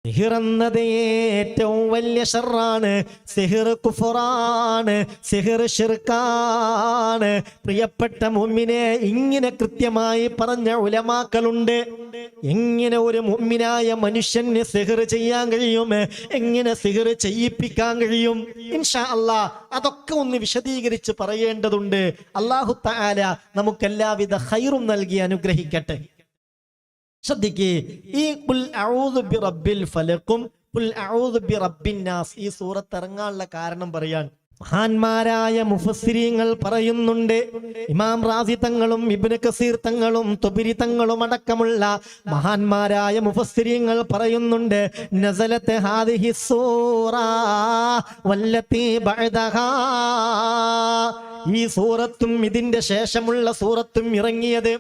സിഹിർ എന്നത് ഏറ്റവും വലിയ ഷർറാണ്. സിഹിർ കുഫറാണ്, സിഹിർ ശിർക്കാണ്. പ്രിയപ്പെട്ട മുഅ്മിനെ, ഇങ്ങനെ കൃത്യമായി പറഞ്ഞ ഉലമാക്കളുണ്ട്. എങ്ങനെ ഒരു മുഅ്മിനായ മനുഷ്യന് സിഹിർ ചെയ്യാൻ കഴിയും, എങ്ങനെ സിഹിർ ചെയ്യിപ്പിക്കാൻ കഴിയും? ഇൻഷാ അല്ലാഹ് അതൊക്കെ ഒന്ന് വിശദീകരിച്ച് പറയേണ്ടതുണ്ട്. അല്ലാഹു തആല നമുക്ക് എല്ലാവിധ ഖൈറും നൽകി അനുഗ്രഹിക്കട്ടെ. ശ്രദ്ധിക്കേ, ഈ ഖുൽ അഊദു ബിറബ്ബിൽ ഫലഖും ഖുൽ അഊദു ബിറബ്ബിൻ നാസ് ഈ സൂറത്ത് ഇറങ്ങാനുള്ള കാരണം പറയാൻ മഹാന്മാരായ മുഫസ്സിരീങ്ങൾ പറയുന്നുണ്ട്. ഇമാം റാസി തങ്ങളും ഇബ്നു കസീർ തങ്ങളും തുബരി തങ്ങളും അടക്കമുള്ള മഹാന്മാരായ മുഫസ്സിരീങ്ങൾ പറയുന്നുണ്ട്, നസലത്ത് ഹാദിഹി സൂറ വല്ലത്തി ബഅദഹാ, ഈ സൂറത്തും ഇതിന്റെ ശേഷമുള്ള സൂറത്തും ഇറങ്ങിയത്.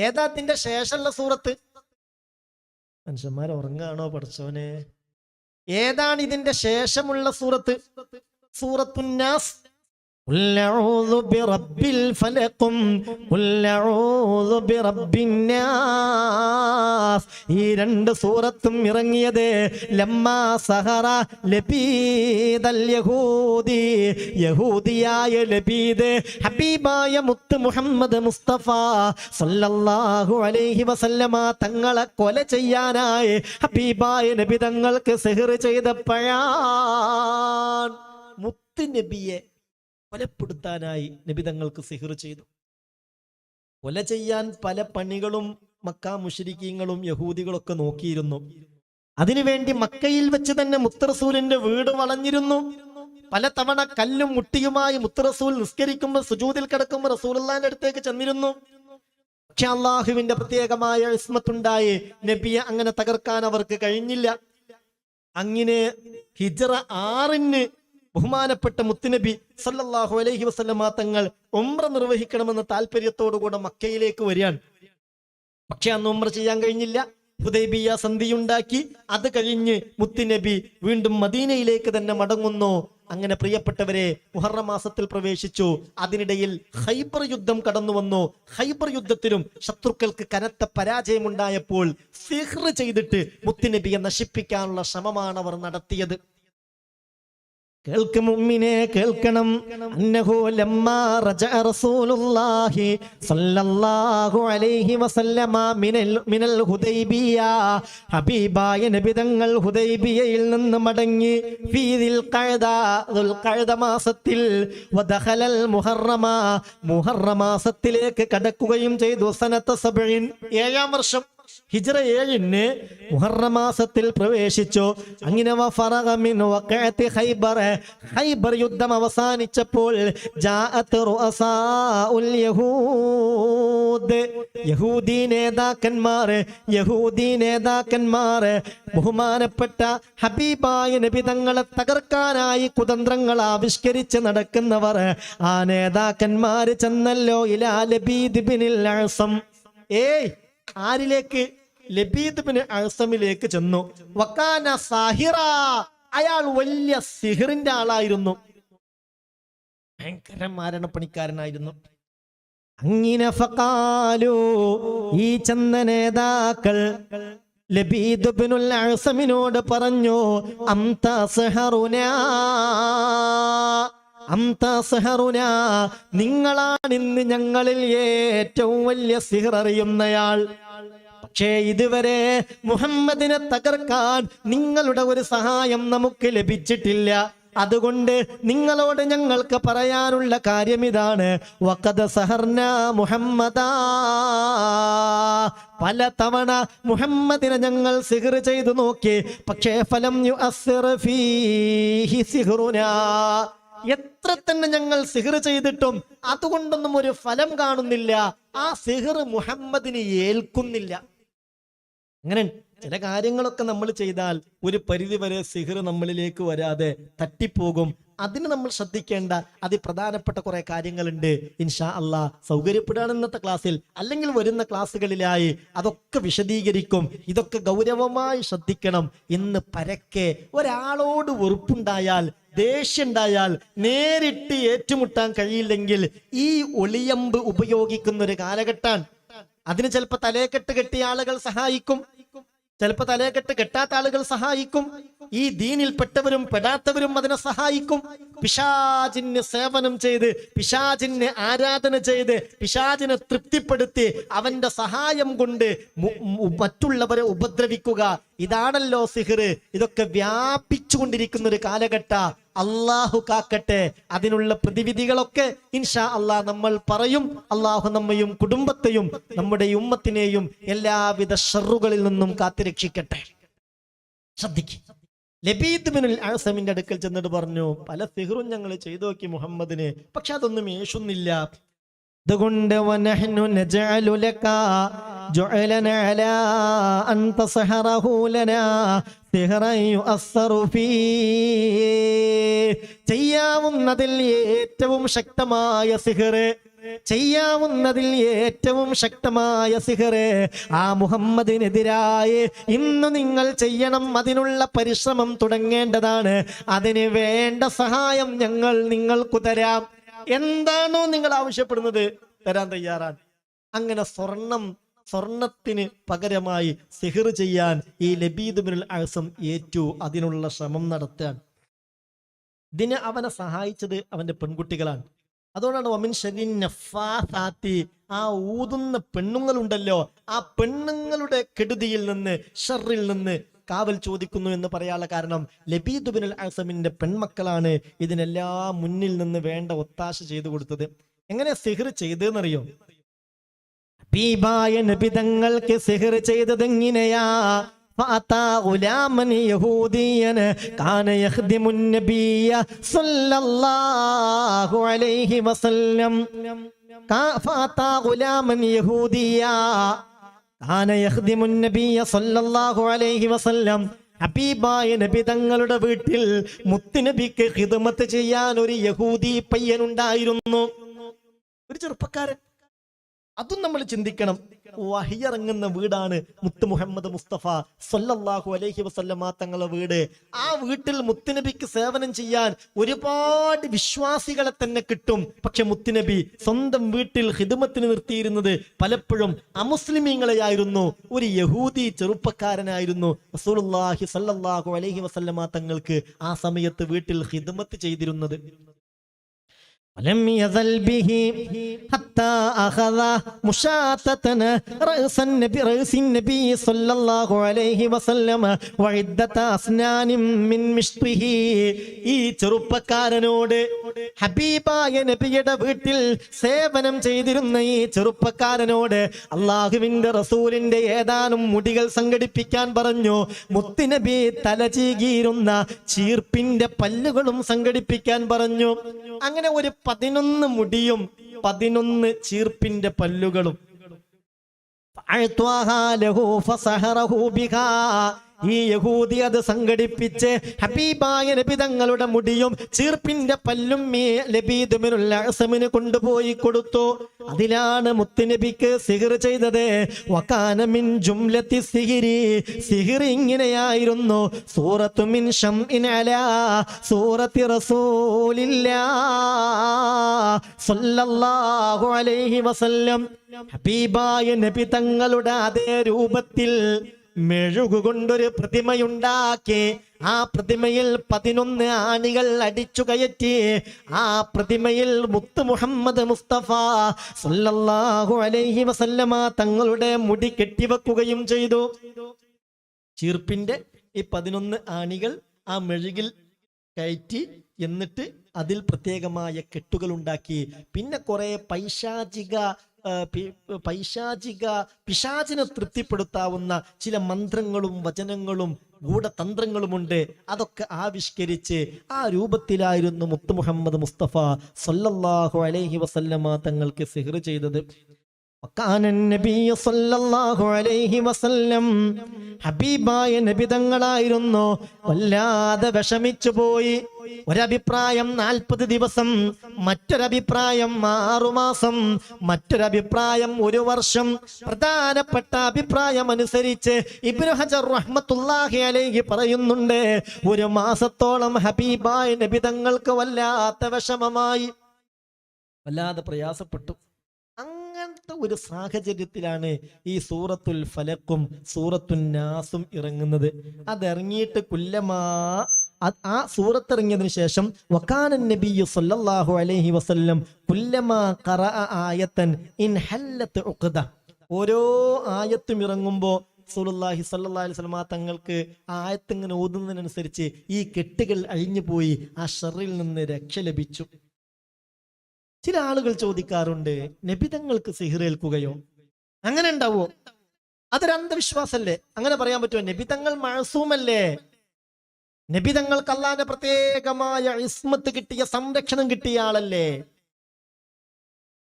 ഏതാ ഇതിന്റെ ശേഷമുള്ള സൂറത്ത്? മനുഷ്യന്മാർ ഉറങ്ങാണോ പഠിച്ചോനെ? ഏതാണ് ഇതിന്റെ ശേഷമുള്ള സൂറത്ത്? സൂറത്തുന്നാസ്. ഖുൽ അഊദു ബിറബ്ബിൽ ഫലഖും ഖുൽ അഊദു ബിറബ്ബിന്നാസ്. ഈ രണ്ട് സൂറത്തും ഇറങ്ങിയത് ലമ്മാ സഹറ ലബീദൽ യഹൂദി, യഹൂദിയായ ലബീദ് ഹബീബായ മുത്ത് മുഹമ്മദ് മുസ്തഫ സല്ലല്ലാഹു അലൈഹി വസല്ലമ തങ്ങളെ കൊല ചെയ്യാനായി ഹബീബായ നബി തങ്ങൾക്ക് സിഹ്ർ ചെയ്തപ്പോഴാണ് മുത്ത് നബിയെ കൊലപ്പെടുത്താനായി നബി തങ്ങൾക്ക് സിഹ്ർ ചെയ്തു. കൊല ചെയ്യാൻ പല പണികളും മക്ക മുശ്രിക്കീങ്ങളും യഹൂദികളൊക്കെ നോക്കിയിരുന്നു. അതിനുവേണ്ടി മക്കയിൽ വെച്ച് തന്നെ മുത്തറസൂലിന്റെ വീട് വളഞ്ഞിരുന്നു. പലതവണ കല്ലും മുട്ടിയുമായി മുത്തറസൂൽ നിസ്കരിക്കുമ്പോൾ സുജൂദിൽ കിടക്കുമ്പോൾ റസൂലുള്ളാഹിന്റെ അടുത്തേക്ക് ചെന്നിരുന്നു. പക്ഷെ അള്ളാഹുവിന്റെ പ്രത്യേകമായ ഇസ്മത്തുണ്ടായി നബിയെ അങ്ങനെ തകർക്കാൻ അവർക്ക് കഴിഞ്ഞില്ല. അങ്ങനെ ഹിജ്റ 6 ബഹുമാനപ്പെട്ട മുത്തുനബി സല്ലല്ലാഹു അലൈഹി വസല്ലമ തങ്ങൾ ഉംറ നിർവഹിക്കണമെന്ന താല്പര്യത്തോടുകൂടെ മക്കയിലേക്ക് വരികയാണ്. പക്ഷെ അന്ന് ഉംറ ചെയ്യാൻ കഴിഞ്ഞില്ല. ഹുദൈബിയ സന്ധിയുണ്ടാക്കി. അത് കഴിഞ്ഞ് മുത്തുനബി വീണ്ടും മദീനയിലേക്ക് തന്നെ മടങ്ങുന്നു. അങ്ങനെ പ്രിയപ്പെട്ടവരെ, മുഹറം മാസത്തിൽ പ്രവേശിച്ചു. അതിനിടയിൽ ഖൈബർ യുദ്ധം കടന്നു വന്നു. ഖൈബർ യുദ്ധത്തിലും ശത്രുക്കൾക്ക് കനത്ത പരാജയമുണ്ടായപ്പോൾ സിഹ്ർ ചെയ്തിട്ട് മുത്തുനബിയെ നശിപ്പിക്കാനുള്ള ശ്രമമാണ് അവർ നടത്തിയത്. കേൾക്ക് മുഅ്മിനേ, കേൾക്കണം. അന്നഹു ലമ്മാ റജഅ റസൂലുള്ളാഹി സ്വല്ലല്ലാഹു അലൈഹി വസല്ലമ മിനൽ ഹുദൈബിയ, ഹബീബായ നബി തങ്ങൾ ഹുദൈബിയയിൽ നിന്ന് മടങ്ങി. ഫീ ദുൽഖഅദ മാസത്തിൽ വദഖലൽ മുഹറമ, മുഹറം മാസത്തിലേക്ക് കടക്കുകയും ചെയ്തു. സനത 7 7-ാം വർഷം ഹിജ്റ 7 മുഹറം മാസത്തിൽ പ്രവേശിച്ചു. അങ്ങനെ ഖൈബർ യുദ്ധം അവസാനിച്ചപ്പോൾ ജാഅത്ത് റുഅസാഉൽ യഹൂദ്, യഹൂദി നേതാക്കന്മാർ ബഹുമാനപ്പെട്ട ഹബീബായ നബി തങ്ങളെ തകർക്കാനായി കുതന്ത്രങ്ങൾ ആവിഷ്കരിച്ച് നടക്കുന്നവർ, ആ നേതാക്കന്മാർ ചെന്നല്ലോ ഇലാ ലബീദ് ഇബ്നുൽ അഅസം. ആരിലേക്ക്? ലബീദ് ഇബ്നു അഅസമിലേക്ക് ചെന്നു. വകാന സാഹിറ, അയാൾ വലിയ സിഹിറിന്റെ ആളായിരുന്നു, ഭയങ്കര മാരണപ്പണിക്കാരനായിരുന്നു. അങ്ങനെ ഫഖാലു, ഈ ചെന്ന നേതാക്കൾ ലബീദ് ഇബ്നുൽ അഅസമിനോട് പറഞ്ഞു, അംത സഹറുനാ, നിങ്ങളാണ് ഇന്ന് ഞങ്ങളിൽ ഏറ്റവും വലിയ സിഹർ അറിയുന്നയാൾ. പക്ഷേ ഇതുവരെ മുഹമ്മദിനെ തകർക്കാൻ നിങ്ങളുടെ ഒരു സഹായം നമുക്ക് ലഭിച്ചിട്ടില്ല. അതുകൊണ്ട് നിങ്ങളോട് ഞങ്ങൾക്ക് പറയാനുള്ള കാര്യം ഇതാണ്, വഖദ സഹർനാ മുഹമ്മദാ, പല തവണ മുഹമ്മദിനെ ഞങ്ങൾ സിഹ്ർ ചെയ്തു നോക്കി. പക്ഷേ ഫലം യുഅസ്സിർ ഫീഹി സിഹ്റുനാ, എത്ര തന്നെ ഞങ്ങൾ സിഹ്ർ ചെയ്തിട്ടും അതുകൊണ്ടൊന്നും ഒരു ഫലം കാണുന്നില്ല. ആ സിഹ്ർ മുഹമ്മദിന് ഏൽക്കുന്നില്ല. അങ്ങനെ ചില കാര്യങ്ങളൊക്കെ നമ്മൾ ചെയ്താൽ ഒരു പരിധിവരെ സിഹ്ർ നമ്മളിലേക്ക് വരാതെ തട്ടിപ്പോകും. അതിന് നമ്മൾ ശ്രദ്ധിക്കേണ്ട അതിപ്രധാനപ്പെട്ട കുറെ കാര്യങ്ങളുണ്ട്. ഇൻഷാ അല്ലാഹ് സൗകര്യപ്പെടാൻ ഇന്നത്തെ ക്ലാസ്സിൽ അല്ലെങ്കിൽ വരുന്ന ക്ലാസ്സുകളിലായി അതൊക്കെ വിശദീകരിക്കും. ഇതൊക്കെ ഗൗരവമായി ശ്രദ്ധിക്കണം. ഇന്ന് പരക്കെ ഒരാളോട് വെറുപ്പുണ്ടായാൽ, ദേഷ്യണ്ടായാൽ നേരിട്ട് ഏറ്റുമുട്ടാൻ കഴിയില്ലെങ്കിൽ ഈ ഒളിയമ്പ് ഉപയോഗിക്കുന്ന ഒരു കാലഘട്ടമാണ്. അതിന് ചിലപ്പോൾ തലേക്കെട്ട് കെട്ടിയ ആളുകൾ സഹായിക്കും. ചിലപ്പോൾ തലയെക്കെട്ട് കെട്ടാത്ത ആളുകൾ സഹായിക്കും. ഈ ദീനിൽപ്പെട്ടവരും പെടാത്തവരും അതിനെ സഹായിക്കും. പിശാചിന് സേവനം ചെയ്ത്, പിശാചിന് ആരാധന ചെയ്ത്, പിശാചിനെ തൃപ്തിപ്പെടുത്തി അവന്റെ സഹായം കൊണ്ട് മറ്റുള്ളവരെ ഉപദ്രവിക്കുക, ഇതാണല്ലോ സിഹിർ. ഇതൊക്കെ വ്യാപിച്ചുകൊണ്ടിരിക്കുന്ന ഒരു കാലഘട്ട. അള്ളാഹു കാക്കട്ടെ. അതിനുള്ള പ്രതിവിധികളൊക്കെ ഇൻഷാ അള്ളാഹ് നമ്മൾ പറയും. അള്ളാഹു നമ്മയും കുടുംബത്തെയും നമ്മുടെ ഉമ്മത്തിനെയും എല്ലാവിധ ഷർറുകളിൽ നിന്നും കാത്തുരക്ഷിക്കട്ടെ. ശ്രദ്ധിക്കുക. ലബീദ് ബിനുൽ അഅ്സമിന്റെ അടുക്കൽ ചെന്നിട്ട് പറഞ്ഞു, പല സിഹ്റും ഞങ്ങൾ ചെയ്തു നോക്കി മുഹമ്മദിന്, പക്ഷെ അതൊന്നും ഏഷുന്നില്ല. അതുകൊണ്ട് വനഹ്നു നജഅലു ലക ജുഅലന അലാ അൻ തസ്ഹറഹു ലനാ സിഹ്റൻ യുഅസ്സറു ഫീ. ചെയ്യാവുന്നതിൽ ഏറ്റവും ശക്തമായ സിഹ്ർ, ചെയ്യാവുന്നതിൽ ഏറ്റവും ശക്തമായ സിഹ്ർ ആ മുഹമ്മദിനെതിരായി ഇന്ന് നിങ്ങൾ ചെയ്യണം. അതിനുള്ള പരിശ്രമം തുടങ്ങേണ്ടതാണ്. അതിന് വേണ്ട സഹായം ഞങ്ങൾ നിങ്ങൾക്ക് തരാം. എന്താണോ നിങ്ങൾ ആവശ്യപ്പെടുന്നത് തരാൻ തയ്യാറാണ്. അങ്ങനെ സ്വർണത്തിന് പകരമായി സിഹ്ർ ചെയ്യാൻ ഈ ലബീദ് ബിനുൽ അഅ്സം ഏറ്റു. അതിനുള്ള ശ്രമം നടത്തുകയാണ്. ഇതിന് അവനെ സഹായിച്ചത് അവന്റെ പെൺകുട്ടികളാണ്. അതുകൊണ്ടാണ് വമിൻ ശരിൻ നഫാസാത്തി, ആ ഊതുന്ന പെണ്ണുങ്ങളുണ്ടല്ലോ, ആ പെണ്ണുങ്ങളുടെ കെടുതിയിൽ നിന്ന്, ഷർറിൽ നിന്ന് കാവൽ ചോദിക്കുന്നു എന്ന് പറയാനുള്ള കാരണം ലബീദ് ബിനുൽ അഅ്സമിന്റെ പെൺമക്കളാണ് ഇതിനെല്ലാം മുന്നിൽ നിന്ന് വേണ്ട ഒത്താശ ചെയ്തു കൊടുത്തത്. എങ്ങനെ സിഹ്ർ ചെയ്തെന്നറിയോ? ഹബീബായ നബി തങ്ങൾക്ക് സിഹ്ർ ചെയ്തത് എങ്ങനെയാ? فأتى غلاما يهوديا كان يخدم النبي صلى الله عليه وسلم. فأتى غلاما يهوديا كان يخدم النبي صلى الله عليه وسلم. ഹബീബായ നബി തങ്ങളുടെ വീട്ടിൽ മുത്തുനബിക്ക് ഖിദ്മത്ത് ചെയ്യാൻ ഒരു യഹൂദി പയ്യനുണ്ടായിരുന്നു, ഒരു ചെറുപ്പക്കാരൻ. അതും നമ്മൾ ചിന്തിക്കണം. വഹിയിറങ്ങുന്ന വീടാണ് മുത്ത് മുഹമ്മദ് മുസ്തഫ സല്ലല്ലാഹു അലൈഹി വസല്ലമ തങ്ങളുടെ വീട്. ആ വീട്ടിൽ മുത്തുനബിക്ക് സേവനം ചെയ്യാൻ ഒരുപാട് വിശ്വാസികളെ തന്നെ കിട്ടും. പക്ഷെ മുത്തുനബി സ്വന്തം വീട്ടിൽ ഖിദ്മത്തിന് നിർത്തിയിരുന്നത് പലപ്പോഴും അമുസ്ലിമീങ്ങളെയായിരുന്നു. ഒരു യഹൂദി ചെറുപ്പക്കാരനായിരുന്നു റസൂലുള്ളാഹി സല്ലല്ലാഹു അലൈഹി വസല്ലമ തങ്ങൾക്ക് ആ സമയത്ത് വീട്ടിൽ ഖിദ്മത്ത് ചെയ്തിരുന്നത്. ولم يزل به حتى أخذ مشاطة رأس النبي صلى الله عليه وسلم وعدة أسنان من مشطه. ഈ ചെറുപ്പക്കാരനോട്, ഹബീബായ നബിയുടെ വീട്ടിൽ സേവനം ചെയ്തിരുന്ന ഈ ചെറുപ്പക്കാരനോട് അള്ളാഹുവിന്റെ റസൂലിന്റെ ഏതാനും മുടികൾ സംഘടിപ്പിക്കാൻ പറഞ്ഞു. മുത്തുനബി തലചീകിയിരുന്ന ചീർപ്പിന്റെ പല്ലുകളും സംഘടിപ്പിക്കാൻ പറഞ്ഞു. അങ്ങനെ ഒരു 11 മുടിയും 11 ചീർപ്പിന്റെ പല്ലുകളും. ഈ യഹൂദി അത് സംഘടിപ്പിച്ച് ഹബീബായ നബി തങ്ങളുടെ മുടിയും ചീർപ്പിന്റെ പല്ലും ലബീദ് ബിനുൽ അഅ്സമിന് കൊണ്ടുപോയി കൊടുത്തു. അതിലാണ് മുത്തുനബിക്ക് സിഹ്ർ ചെയ്തത്. വകാന മിൻ ജുംലത്തി സിഹ്രി, സിഹ്ർ ഇങ്ങനെയായിരുന്നു. സൂറത്തു മിൻ ശംഇൻ അലാ സൂറത്തി റസൂലില്ലാഹ് സല്ലല്ലാഹു അലൈഹി വസല്ലം. ഹബീബായ നബി തങ്ങളുടെ അതേ രൂപത്തിൽ മെഴുകുകൊണ്ടൊരു പ്രതിമയുണ്ടാക്കി. ആ പ്രതിമയിൽ 11 ആണികൾ അടിച്ചു കയറ്റി. ആ പ്രതിമയിൽ മുത്ത് മുഹമ്മദ് മുസ്തഫ സല്ലല്ലാഹു അലൈഹി വസല്ലമ തങ്ങളുടെ മുടി കെട്ടിവെക്കുകയും ചെയ്തു. ചീർപ്പിന്റെ ഈ 11 ആണികൾ ആ മെഴുകിൽ കയറ്റി, എന്നിട്ട് അതിൽ പ്രത്യേകമായ കെട്ടുകൾ ഉണ്ടാക്കി. പിന്നെ കുറെ പിശാചിനെ തൃപ്തിപ്പെടുത്താവുന്ന ചില മന്ത്രങ്ങളും വചനങ്ങളും ഗൂഢതന്ത്രങ്ങളുമുണ്ട്. അതൊക്കെ ആവിഷ്കരിച്ച് ആ രൂപത്തിലായിരുന്നു മുത്ത് മുഹമ്മദ് മുസ്തഫ സല്ലല്ലാഹു അലൈഹി വസല്ലമ തങ്ങൾക്ക് സിഹ്ർ ചെയ്തത്. ഹബീബായ നബി തങ്ങളായിരുന്നു വല്ലാതെ വിഷമിച്ചു പോയി. ഒരഭിപ്രായം 40 ദിവസം, മറ്റൊരഭിപ്രായം 6 മാസം, മറ്റൊരഭിപ്രായം 1 വർഷം. പ്രധാനപ്പെട്ട അഭിപ്രായം അനുസരിച്ച് ഇബ്നു ഹജർ റഹ്മത്തുള്ളാഹി അലൈഹി പറയുന്നുണ്ട്, 1 മാസത്തോളം ഹബീബായ നബി തങ്ങൾക്ക് വല്ലാത്ത വിഷമമായി, വല്ലാതെ പ്രയാസപ്പെട്ടു. അങ്ങനത്തെ ഒരു സാഹചര്യത്തിലാണ് ഈ സൂറത്തുൽ ഫലക്കും സൂറത്തുൻ നാസും ഇറങ്ങുന്നത്. അതിറങ്ങിയിട്ട് കുല്ലമാ ആ സൂറത്ത് ഇറങ്ങിയതിനു ശേഷം വകാനൻ നബിയ്യു സല്ലല്ലാഹു അലൈഹി വസല്ലം കുല്ലമാ ഖറഅ ആയതൻ ഇൻ ഹല്ലത് ഉഖദ, ഓരോ ആയത്തും ഇറങ്ങുമ്പോൾ റസൂലുള്ളാഹി സ്വല്ലല്ലാഹി അലൈഹി വസല്ലം തങ്ങൾക്ക് ആ ആയത്ത് ഇങ്ങനെ ഓതുന്നതിനനുസരിച്ച് ഈ കെട്ടുകൾ അഴിഞ്ഞു പോയി, ആ ഷർറിൽ നിന്ന് രക്ഷ ലഭിച്ചു. ചില ആളുകൾ ചോദിക്കാറുണ്ട്, നബി തങ്ങൾക്ക് സിഹ്റേൽക്കുകയോ? അങ്ങനെ ഉണ്ടാവോ? അതൊരു അന്ധവിശ്വാസല്ലേ? അങ്ങനെ പറയാൻ പറ്റുമോ? നബി തങ്ങൾ മഅസൂമല്ലേ? നബി തങ്ങൾക്ക് അല്ലാഹുവിന്റെ പ്രത്യേകമായ ഇസ്മത്ത് കിട്ടിയ, സംരക്ഷണം കിട്ടിയ ആളല്ലേ?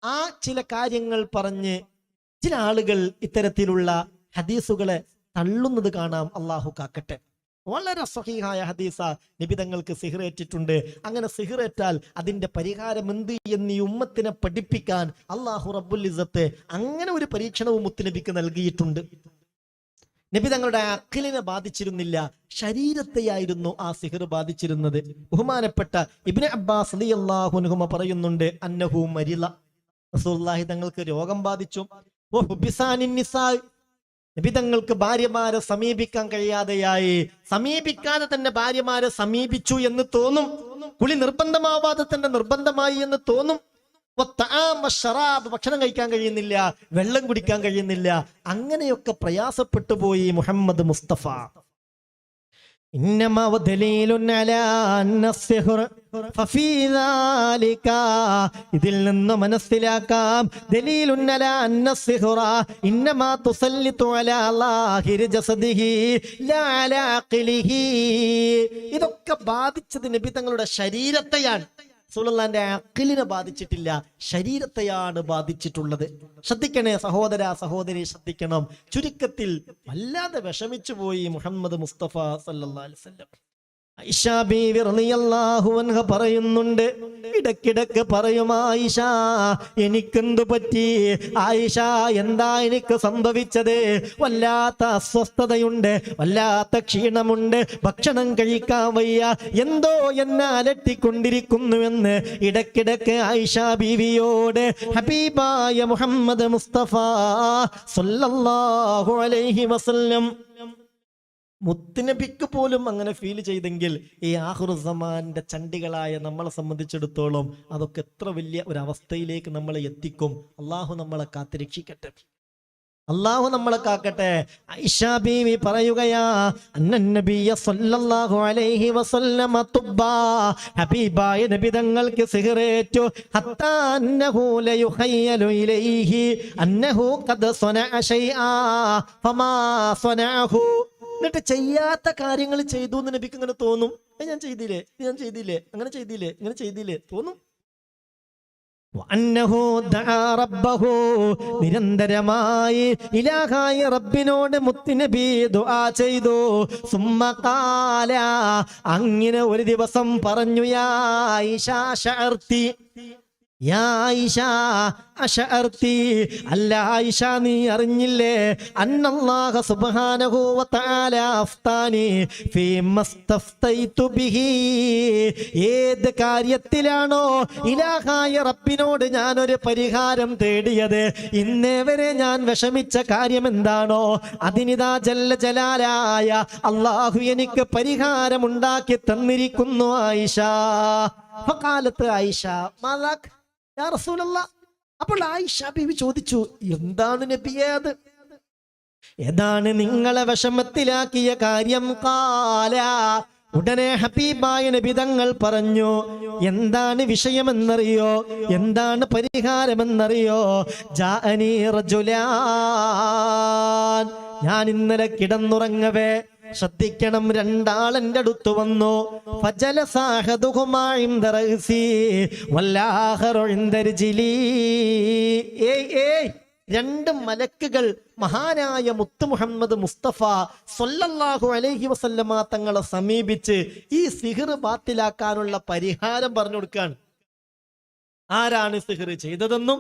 ആ ചില കാര്യങ്ങൾ പറഞ്ഞ് ചില ആളുകൾ ഇത്തരത്തിലുള്ള ഹദീസുകളെ തള്ളുന്നത് കാണാം. അള്ളാഹു കാക്കട്ടെ. വളരെ സ്വഹീഹായ ഹദീസ, നബി തങ്ങൾക്ക് സിഹ്റേറ്റിട്ടുണ്ട്. അങ്ങനെ സിഹ്റേറ്റാൽ അതിന്റെ പരിഹാരം എന്ത് എന്ന് ഈ ഉമ്മത്തിനെ പഠിപ്പിക്കാൻ അള്ളാഹു റബ്ബുൽ ഇസ്സത്ത് അങ്ങനെ ഒരു പരീക്ഷണവും മുത്തുനബിക്ക് നൽകിയിട്ടുണ്ട്. നബി തങ്ങളുടെ അഖിലിനെ ബാധിച്ചിരുന്നില്ല, ശരീരത്തെയായിരുന്നു ആ സിഹർ ബാധിച്ചിരുന്നത്. ബഹുമാനപ്പെട്ട ഇബ്നു അബ്ബാസ് റളിയല്ലാഹു അൻഹുമ പറയുന്നുണ്ട്, അന്നഹു മരിള, റസൂലുള്ളാഹി തങ്ങൾക്ക് രോഗം ബാധിച്ചു. നബി തങ്ങൾക്ക് ഭാര്യമാരെ സമീപിക്കാൻ കഴിയാതെയായി. സമീപിക്കാതെ തന്നെ ഭാര്യമാരെ സമീപിച്ചു എന്ന് തോന്നും. കുളി നിർബന്ധമാവാതെ തന്നെ നിർബന്ധമായി എന്ന് തോന്നും. ഭക്ഷണം കഴിക്കാൻ കഴിയുന്നില്ല, വെള്ളം കുടിക്കാൻ കഴിയുന്നില്ല. അങ്ങനെയൊക്കെ പ്രയാസപ്പെട്ടു പോയി മുഹമ്മദ് മുസ്തഫ. ഇതിൽ നിന്ന് മനസ്സിലാക്കാം, ഇതൊക്കെ ബാധിച്ചത് നബി തങ്ങളുടെ ശരീരത്തെയാണ്. റസൂലുള്ളാഹിന്റെ അഖിലിനെ ബാധിച്ചിട്ടില്ല, ശരീരത്തെയാണ് ബാധിച്ചിട്ടുള്ളത്. ശ്രദ്ധിക്കണേ സഹോദര സഹോദരി, ശ്രദ്ധിക്കണം. ചുരുക്കത്തിൽ വല്ലാതെ വിഷമിച്ചു പോയി മുഹമ്മദ് മുസ്തഫ സല്ലല്ലാഹു അലൈഹി വസല്ലം. ആയിഷ ബീവി റളിയല്ലാഹു അൻഹ പറയുന്നുണ്ട്, ഇടക്കിടക്ക് പറയും, ആയിഷ എനിക്കെന്തു പറ്റി? ആയിഷ എന്താ എനിക്ക് സംഭവിച്ചത്? വല്ലാത്ത അസ്വസ്ഥതയുണ്ട്, വല്ലാത്ത ക്ഷീണമുണ്ട്, ഭക്ഷണം കഴിക്കാൻ വയ്യ, എന്തോ എന്നെ അലട്ടിക്കൊണ്ടിരിക്കുന്നുവെന്ന് ഇടക്കിടക്ക് ആയിഷ ബീവിയോട് ഹബീബായ മുഹമ്മദ് മുസ്തഫ സല്ലല്ലാഹു അലൈഹി വസല്ലം മുത്തുനബിക്ക് പോലും അങ്ങനെ ഫീൽ ചെയ്തെങ്കിൽ ഈ ആഖിറുസ്സമാന്റെ ചണ്ടികളായ നമ്മളെ സംബന്ധിച്ചിടത്തോളം അതൊക്കെ എത്ര വലിയ ഒരു അവസ്ഥയിലേക്ക് നമ്മളെ എത്തിക്കും. അള്ളാഹു നമ്മളെ കാത്തുരക്ഷിക്കട്ടെ, അള്ളാഹു നമ്മളെ കാക്കട്ടെ. ആയിഷ ബീവി പറയുകയാ, അന്നനബിയ സല്ലല്ലാഹു അലൈഹി വസല്ലമ തുബ്ബാ, ഹബീബായ നബി തങ്ങൾക്ക് സിഹ്റേറ്റു. ഹത്താ അന്നഹു ലയുഖയ്യലു ഇലൈഹി അന്നഹു ഖദ് സ്വനഅ ശൈആ ഫമാ സ്വനഅഹു. എന്നിട്ട് ചെയ്യാത്ത കാര്യങ്ങൾ ചെയ്തു എന്ന് നബിക്ക് ഇങ്ങനെ തോന്നും. ഞാൻ ചെയ്തില്ലേ, ഞാൻ ചെയ്തില്ലേ, അങ്ങനെ ചെയ്തില്ലേ, ഇങ്ങനെ ചെയ്തില്ലേ തോന്നും. നിരന്തരമായി ഇലാഹായ റബ്ബിനോട് മുത്തുനബി ദുആ ചെയ്തു. സുമ്മഖാല, അങ്ങനെ ഒരു ദിവസം പറഞ്ഞു, യാ ആയിഷ ശഅർതി, യാ ആയിഷ അശഅർതി, അല്ല ആയിഷ നീ അറിഞ്ഞില്ലേ, അന്നല്ലാഹ സുബ്ഹാനഹു വ തആല അഫ്താനി ഫീമസ്തഫ്തൈതു ബിഹി, ഏത് കാര്യത്തിലാണോ ഇലാഹായ റബ്ബിനോട് ഞാൻ ഒരു പരിഹാരം തേടിയത്, ഇന്നേ വരെ ഞാൻ വിഷമിച്ച കാര്യം എന്താണോ അതിനിതാ ജല്ല ജലാലായ അല്ലാഹു എനിക്ക് പരിഹാരം ഉണ്ടാക്കി തന്നിരിക്കുന്നു ആയിഷ. ഫഖാലത്ത് ആയിഷ മലക് യാ റസൂലല്ലാഹ്. അപ്പോൾ ആയിഷ ബീവി ചോദിച്ചു, എന്താണ് നബിയേ അത്? ഏതാണ് നിങ്ങളെ വിഷമത്തിലാക്കിയ കാര്യം? ഖാല, ഉടനെ ഹബീബായ നബി തങ്ങൾ പറഞ്ഞു, എന്താണ് വിഷയമെന്നറിയോ, എന്താണ് പരിഹാരമെന്നറിയോ? ജാഅനി റജുലാൻ, ഞാൻ ഇന്നലെ കിടന്നുറങ്ങവേ, ശ്രദ്ധിക്കണം, രണ്ടാൾ എൻ്റെ അടുത്ത് വന്നു. രണ്ട് മലക്കുകൾ മഹാനായ മുത്ത് മുഹമ്മദ് മുസ്തഫ സല്ലല്ലാഹു അലൈഹി വസല്ലമ തങ്ങളെ സമീപിച്ച് ഈ സിഹ്ർ ബാത്തിലാക്കാനുള്ള പരിഹാരം പറഞ്ഞു കൊടുക്കുകയാണ്. ആരാണ് സിഹ്ർ ചെയ്തതെന്നും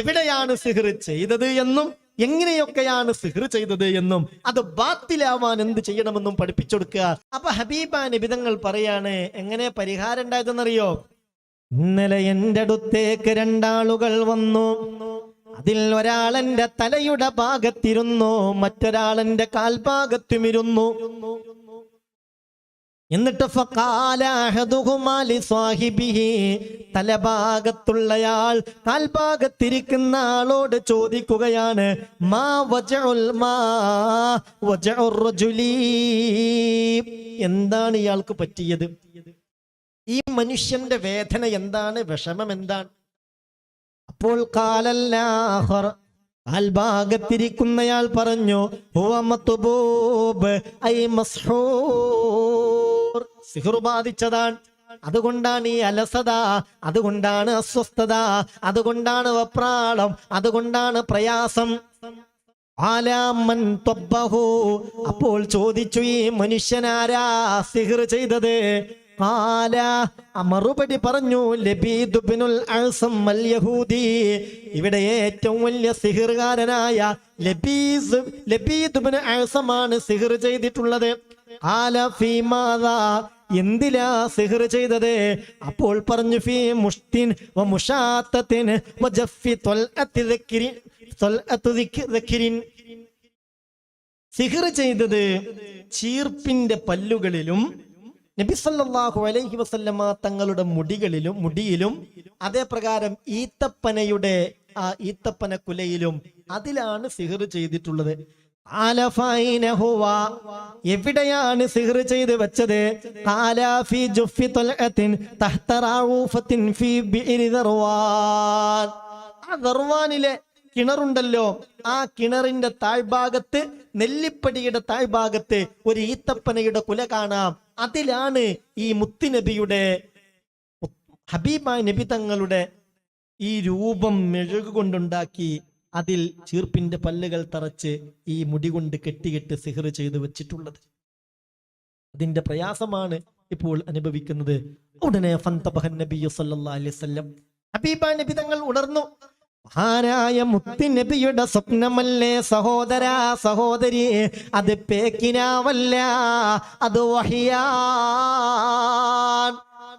എവിടെയാണ് സിഹ്ർ ചെയ്തത് എന്നും എങ്ങനെയൊക്കെയാണ് സിഹ്ർ ചെയ്തത് എന്നും അത് ബാത്തിലാവാൻ എന്ത് ചെയ്യണമെന്നും പഠിപ്പിച്ചു കൊടുക്കുക. അപ്പൊ ഹബീബ നബി തങ്ങൾ പറയാണ്, എങ്ങനെ പരിഹാരം ഉണ്ടായതെന്നറിയോ? ഇന്നലെ എൻ്റെ അടുത്തേക്ക് രണ്ടാളുകൾ വന്നു. അതിൽ ഒരാളെന്റെ തലയുടെ ഭാഗത്തിരുന്നു, മറ്റൊരാളെന്റെ കാൽഭാഗത്തുമിരുന്നു. എന്നിട്ട് ഫഖാല അഹദുഹുമാ ലിസ്വാഹിബിഹി, തലഭാഗത്തുള്ളയാൾ കാൽഭാഗത്തിരിക്കുന്ന ആളോട് ചോദിക്കുകയാണ്, മാ വജഉർ റജുലി, എന്താണ് ഇയാൾക്ക് പറ്റിയത്? ഈ മനുഷ്യന്റെ വേദന എന്താണ്? വിഷമം എന്താണ്? അപ്പോൾ ഖാലല്ലാഹർ, കാൽഭാഗത്തിരിക്കുന്നയാൾ പറഞ്ഞു, ഹുവ മത്ബൂബ് ഐ മസ്ഹൂർ, സിഹ്ർ ബാധിച്ചതാണ്, അതുകൊണ്ടാണ് ഈ അലസത, അതുകൊണ്ടാണ് അസ്വസ്ഥത, അതുകൊണ്ടാണ് വെപ്രാളം, അതുകൊണ്ടാണ് പ്രയാസം. ആലാമൻ ത്വബ്ബഹു, അപ്പോൾ ചോദിച്ചു, ഈ മനുഷ്യനാരാ സിഹ്ർ ചെയ്തത്? ഖാല, മറുപടി പറഞ്ഞു, ലബീദ് ഇബ്നുൽ അഅ്സം അൽ യഹൂദി, ഇവിടെ ഏറ്റവും വലിയ സിഹ്റുകാരനായ ലബീദ് ഇബ്നു അഅ്സമാണ് സിഹ്ർ ചെയ്തിട്ടുള്ളത്. ഖാല ഫീ മാദാ, എന്തിലാ സിഹ്ർ ചെയ്തത്? അപ്പോൾ പറഞ്ഞു, ഫീ മുഷ്തിൻ വ മുശാത്തത്തിൻ വ ജഫി ത്വൽഅത്തി ദക്രിൻ, സിഹ്ർ ചെയ്തത് ചീർപ്പിന്റെ പല്ലുകളിലും നബി സല്ലല്ലാഹു അലൈഹി വസല്ലമ തങ്ങളുടെ മുടിയിലും അതേപ്രകാരം ഈത്തപ്പന കുലയിലും, അതിലാണ് സിഹ്ർ ചെയ്തിട്ടുള്ളത്. എവിടെയാണ് സിഹ്ർ ചെയ്ത് വെച്ചത്? ദർവാനിലെ കിണറുണ്ടല്ലോ, ആ കിണറിന്റെ താഴ്ഭാഗത്ത്, നെല്ലിപ്പടിയുടെ താഴ്ഭാഗത്ത് ഒരു ഈത്തപ്പനയുടെ കുല കാണാം. അതിലാണ് ഈ മുത്തുനബിയുടെ, ഹബീബായ നബി തങ്ങളുടെ ഈ രൂപം മെഴുകുകൊണ്ടുണ്ടാക്കി അതിൽ ചീർപ്പിന്റെ പല്ലുകൾ തറച്ച് ഈ മുടി കൊണ്ട് കെട്ടിയിട്ട് സിഹ്ർ ചെയ്തു വെച്ചിട്ടുള്ളത്. അതിന്റെ പ്രയാസമാണ് ഇപ്പോൾ അനുഭവിക്കുന്നത്. ഉടനെ ഫന്തബഹൻ നബിയു സല്ലല്ലാഹു അലൈഹി വസല്ലം, ഹബീബായ നബി തങ്ങൾ ഉണർന്നു. മഹാനായ മുത്തുനബിയുടെ സ്വപ്നമല്ലേ സഹോദരാ സഹോദരി, അത് പേക്കിനാവല്ല, അത് വഹിയാണ്.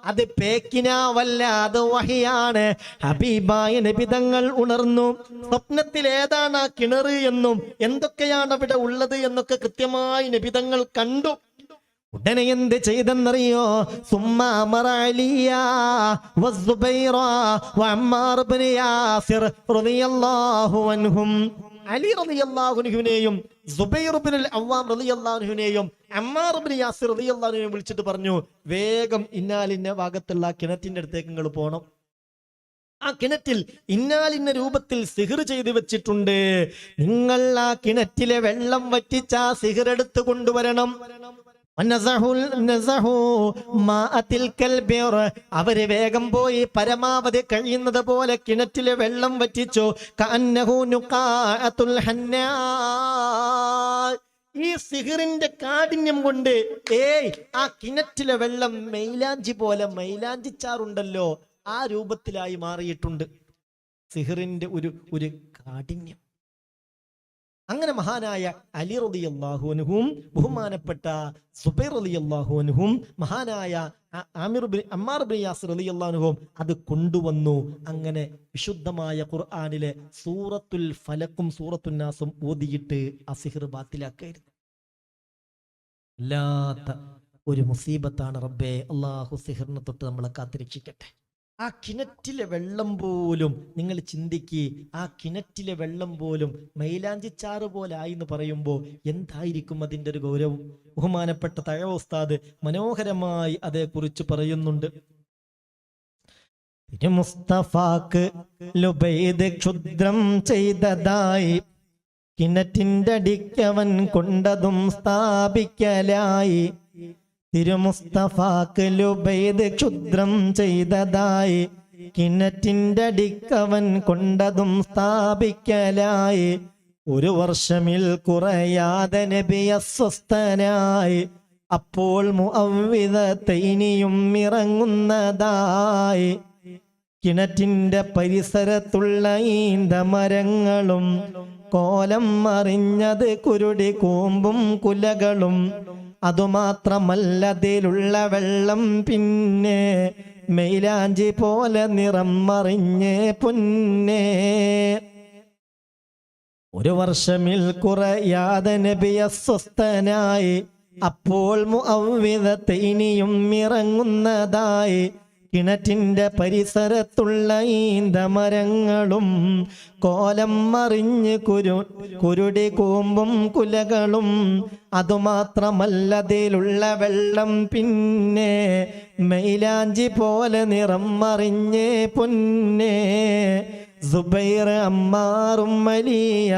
അത് പേക്കിനാവല്ല, അത് വഹിയാണ്. ഹബീബായ നബി തങ്ങൾ ഉണർന്നു. സ്വപ്നത്തിൽ ഏതാണ് ആ കിണർ എന്നും എന്തൊക്കെയാണ് അവിടെ ഉള്ളത് എന്നൊക്കെ കൃത്യമായി നബി തങ്ങൾ കണ്ടു. ഉടനെ എന്ത് ചെയ്തെന്നറിയോ? അലി റളിയല്ലാഹു അൻഹുവിനെയും സുബൈർ ഇബ്നുൽ അവ്വാം റളിയല്ലാഹു അൻഹുവിനെയും അമ്മാർ ഇബ്നു യാസിർ റളിയല്ലാഹു അൻഹുവിനെയും വിളിച്ചിട്ട് പറഞ്ഞു, വേഗം ഇന്നാലിന്ന ഭാഗത്തുള്ള കിണറ്റിന്റെ അടുത്തേക്ക് നിങ്ങൾ പോണം. ആ കിണറ്റിൽ ഇന്നാലിന്ന രൂപത്തിൽ സിഹ്ർ ചെയ്ത് വെച്ചിട്ടുണ്ട്. നിങ്ങൾ ആ കിണറ്റിലെ വെള്ളം വറ്റിച്ച സിഹ്ർ എടുത്ത് കൊണ്ടുവരണം. അവര് വേഗം പോയി പരമാവധി കഴിയുന്നത് പോലെ കിണറ്റിലെ വെള്ളം വറ്റിച്ചു. ഈ സിഹ്റിന്റെ കാഠിന്യം കൊണ്ട് ആ കിണറ്റിലെ വെള്ളം മൈലാഞ്ചി പോലെ, മൈലാഞ്ചിച്ചാറുണ്ടല്ലോ, ആ രൂപത്തിലായി മാറിയിട്ടുണ്ട്. സിഹ്റിന്റെ ഒരു കാഠിന്യം. അങ്ങനെ മഹാനായ അലി റളിയല്ലാഹു അൻഹും ബഹുമാനപ്പെട്ട സുബൈർ റളിയല്ലാഹു അൻഹും മഹാനായ അമ്മാർ ഇബ്നു യാസിർ റളിയല്ലാഹു അൻഹും അത് കൊണ്ടുവന്നു. അങ്ങനെ വിശുദ്ധമായ ഖുർആനിലെ സൂറത്തുൽ ഫലക്കും സൂറത്തുൻ നാസും ഓതിയിട്ട് ആ സിഹ്ർ ബാത്തിലാക്കായിരുന്നു. അല്ലാത്ത ഒരു മുസീബത്താണ് റബ്ബേ. അല്ലാഹു സിഹ്റിനെ തൊട്ട് നമ്മളെ കാത്തിരക്ഷിക്കട്ടെ. ആ കിണറ്റിലെ വെള്ളം പോലും നിങ്ങൾ ചിന്തിക്ക്, ആ കിണറ്റിലെ വെള്ളം പോലും മൈലാഞ്ചിച്ചാറ് പോലെ ആയി എന്ന് പറയുമ്പോൾ എന്തായിരിക്കും അതിൻ്റെ ഒരു ഗൗരവം? ബഹുമാനപ്പെട്ട തഴവ ഉസ്താദ് മനോഹരമായി അതേക്കുറിച്ച് പറയുന്നുണ്ട്. മുസ്തഫാക്ക് ലുബൈദ് ക്ഷുദ്രം ചെയ്തതായി, കിണറ്റിൻ്റെ അടിക്കവൻ കൊണ്ടതും സ്ഥാപിക്കലായി. തിരുമുസ്തഫാക്ക് ലുബൈദ് ക്ഷുദ്രം ചെയ്തതായി, കിണറ്റിൻ്റെ അടിക്കവൻ കൊണ്ടതും സ്ഥാപിക്കലായി. ഒരു വർഷമിൽ കുറയാതെ നബി അസ്വസ്ഥനായി. അപ്പോൾ മുഅവ്വിദതൈനിയും ഇറങ്ങുന്നതായി. കിണറ്റിൻ്റെ പരിസരത്തുള്ള ഈന്തമരങ്ങളും കോലം അറിഞ്ഞത് കുരുടി കൂമ്പും കുലകളും. അതുമാത്രമല്ലതിലുള്ള വെള്ളം പിന്നെ മൈലാഞ്ചി പോലെ നിറം മറിഞ്ഞേ പൊന്നേ. ഒരു വർഷമിൽ കുറയാതെ നബി അസ്വസ്ഥനായി. അപ്പോൾ മുഅവ്വിദത്തൈനിയും ഇറങ്ങുന്നതായി. കിണറ്റിന്റെ പരിസരത്തുള്ള ഈന്തമരങ്ങളും കോലം മറിഞ്ഞ് കുരുടി കൂമ്പും കുലകളും. അതുമാത്രമല്ലതിലുള്ള വെള്ളം പിന്നെ മൈലാഞ്ചി പോലെ നിറം മറിഞ്ഞേ പൊന്നേ. സുബൈർ അമ്മാറും വലിയവരോടായി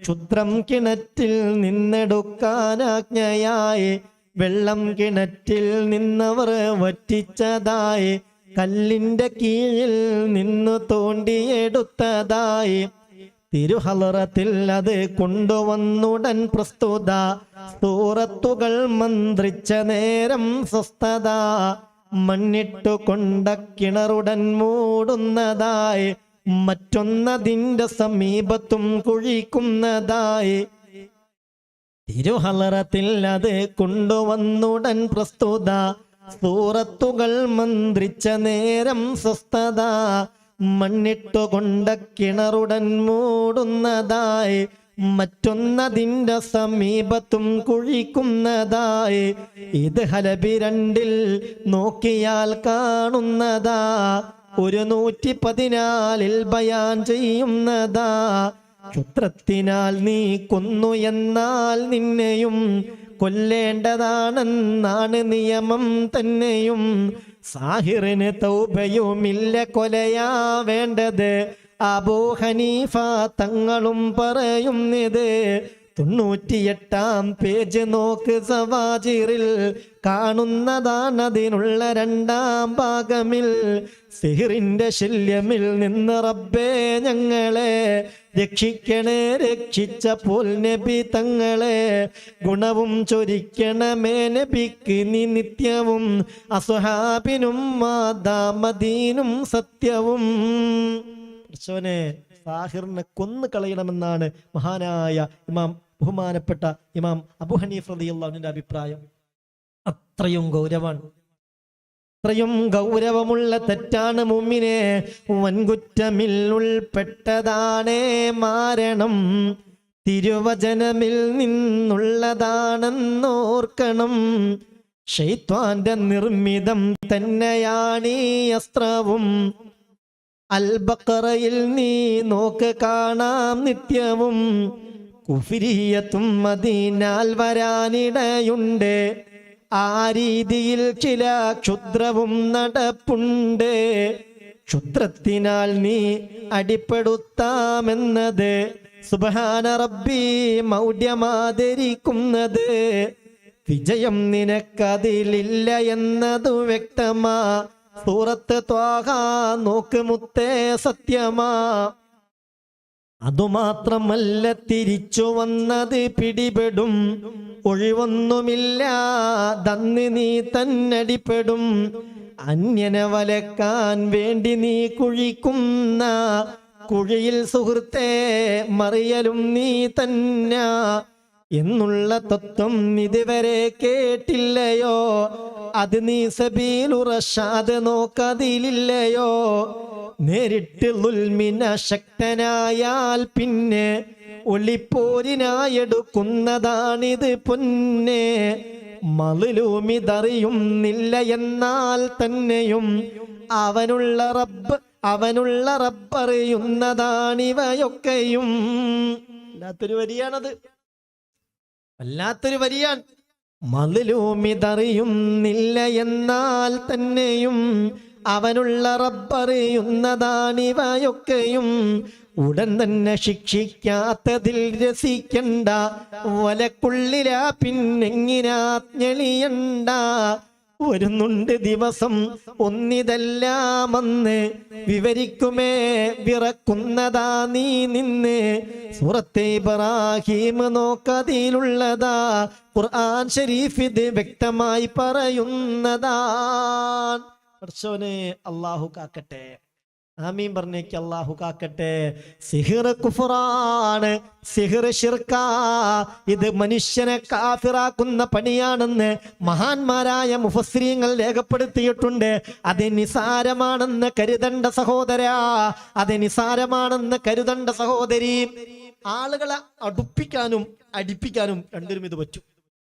ക്ഷുദ്രം കിണറ്റിൽ നിന്നെടുക്കാനാജ്ഞയായി. വെള്ളം കിണറ്റിൽ നിന്നവർ വറ്റിച്ചതായി. കല്ലിന്റെ കീഴിൽ നിന്നു തോണ്ടിയെടുത്തതായി. തിരുഹലറത്തിൽ അത് കൊണ്ടുവന്നുടൻ പ്രസ്തുത. സൂറത്തുകൾ മന്ത്രിച്ച നേരം സ്വസ്ഥത. മണ്ണിട്ടു കൊണ്ട കിണറുടൻ മൂടുന്നതായി. മറ്റൊന്നതിന്റെ സമീപത്തും കുഴിക്കുന്നതായി. തിരുഹലറത്തിൽ അത് കൊണ്ടുവന്നുടൻ പ്രസ്തുത. സൂറത്തുകൾ മന്ത്രിച്ച നേരം സ്വസ്ഥത. മണ്ണിട്ടു കൊണ്ട കിണറുടൻ മൂടുന്നതായി. മറ്റൊന്നതിന്റെ സമീപത്തും കുഴിക്കുന്നതായി. ഇത് ഹലബി 2 നോക്കിയാൽ കാണുന്നതാ. 114 ബയാൻ ചെയ്യുന്നതാ. ക്ഷുദ്രത്തിനാൽ നീ കൊന്നു എന്നാൽ നിന്നെയും കൊല്ലേണ്ടതാണെന്നാണ് നിയമം തന്നെയും. സാഹിറിന് തൗബയുമില്ല, കൊലയാ വേണ്ടത്. അബൂ ഹനീഫ തങ്ങളും പറയുന്നത്. 98-ാം പേജ് നോക്ക് സവാജിറിൽ കാണുന്നതാണതിനുള്ള 2-ാം ഭാഗമിൽ. സിഹിറിന്റെ ശല്യമിൽ നിന്ന് റബ്ബേ ഞങ്ങളെ രക്ഷിക്കണേ. രക്ഷിച്ചപ്പോൾ നബി തങ്ങളെ ഗുണവും ചൊരിക്കണമേ നബിക്ക് നീ നിത്യവും. അസ്ഹാബിനും മാദാമദീനും സത്യവും. നെ സാഹിറിനെ കൊന്നു കളയണമെന്നാണ് മഹാനായ ഇമാം ബഹുമാനപ്പെട്ട ഇമാം അബൂ ഹനീഫ റളിയല്ലാഹു അൻഹുവിന്റെ അഭിപ്രായം. അത്രയും ഗൗരവമുള്ള തെറ്റാണ് മുഅ്മിനെ. വൻകുറ്റമിൽ ഉൾപ്പെട്ടതാണേ മാരണം. തിരുവചനമിൽ നിന്നുള്ളതാണെന്നോർക്കണം. ശൈത്വാന്റെ നിർമ്മിതം തന്നെയാണീ അസ്ത്രവും. അൽ-ബഖറയിൽ നീ നോക്ക് കാണാം നിത്യവും. കുഫ്രിയത്തും അതിനാൽ വരാനിടയുണ്ട്. ആ രീതിയിൽ ചില ക്ഷുദ്രവും നടപ്പുണ്ട്. ക്ഷുദ്രത്തിനാൽ നീ അടിപ്പെടുത്താമെന്നത് സുബ്ഹാന റബ്ബി മൗഢ്യമാദരിക്കുന്നത്. വിജയം നിനക്കതിലില്ല എന്നതു വ്യക്തമാ. സൂറത്ത് ത്വാഹ നോക്ക് മുത്തേ സത്യമാ. അതുമാത്രമല്ല തിരിച്ചു വന്നത് പിടിപെടും. ഒഴിവൊന്നുമില്ല തന്ന് നീ തന്നടിപ്പെടും. അന്യനെ വലക്കാൻ വേണ്ടി നീ കുഴിക്കുന്ന കുഴിയിൽ സുഹൃത്തെ മറിയലും നീ തന്നെ എന്നുള്ള തത്വം ഇതുവരെ കേട്ടില്ലയോ? അത് നീ സബീലു റഷാദ് നോക്കതിലില്ലയോ? നേരിട്ട് ളുൽമിന ശക്തനായാൽ പിന്നെ ഒളിപ്പോരിനായെടുക്കുന്നതാണിത് പൊന്നെ. മളിലൂമിതറിയുന്നില്ല എന്നാൽ തന്നെയും അവനുള്ള റബ്ബറിയുന്നതാണിവയൊക്കെയും. വല്ലാത്തൊരു വരിയാണത്, വല്ലാത്തൊരു വരിയാണ്. മളിലൂമിതറിയുന്നില്ല എന്നാൽ തന്നെയും അവനുള്ള റബ്ബറിയുന്നതാണിവയൊക്കെയും. ഉടൻ തന്നെ ശിക്ഷിക്കാത്തതിൽ രസിക്കണ്ട. വലക്കുള്ളില പിന്നെങ്ങിനാജ്ഞളിയണ്ട. വരുന്നുണ്ട് ദിവസം ഒന്നിതെല്ലാമെന്ന് വിവരിക്കുമേ വിറക്കുന്നതാ നീ നിന്ന്. സൂറത്തെ ഇബ്രാഹിം നോക്കതിലുള്ളതാ. ഖുർആൻ ശരീഫ് ഇത് വ്യക്തമായി പറയുന്നതാ. പടച്ചോനെ അല്ലാഹു കാക്കട്ടെ. ആമീൻ പറഞ്ഞേക്ക് അള്ളാഹു കാക്കട്ടെ. സിഹിർ കുഫറാണ്, സിഹിർ ശിർക്കാ, ഇത് മനുഷ്യനെ കാഫിറാക്കുന്ന പണിയാണെന്ന് മഹാന്മാരായ മുഫസ്സിരീങ്ങൾ രേഖപ്പെടുത്തിയിട്ടുണ്ട്. അത് നിസാരമാണെന്ന് കരുതണ്ട സഹോദരാ, അത് നിസാരമാണെന്ന് കരുതണ്ട സഹോദരി. ആളുകളെ അടുപ്പിക്കാനും അടിപ്പിക്കാനും രണ്ടിനും ഇത് പറ്റും.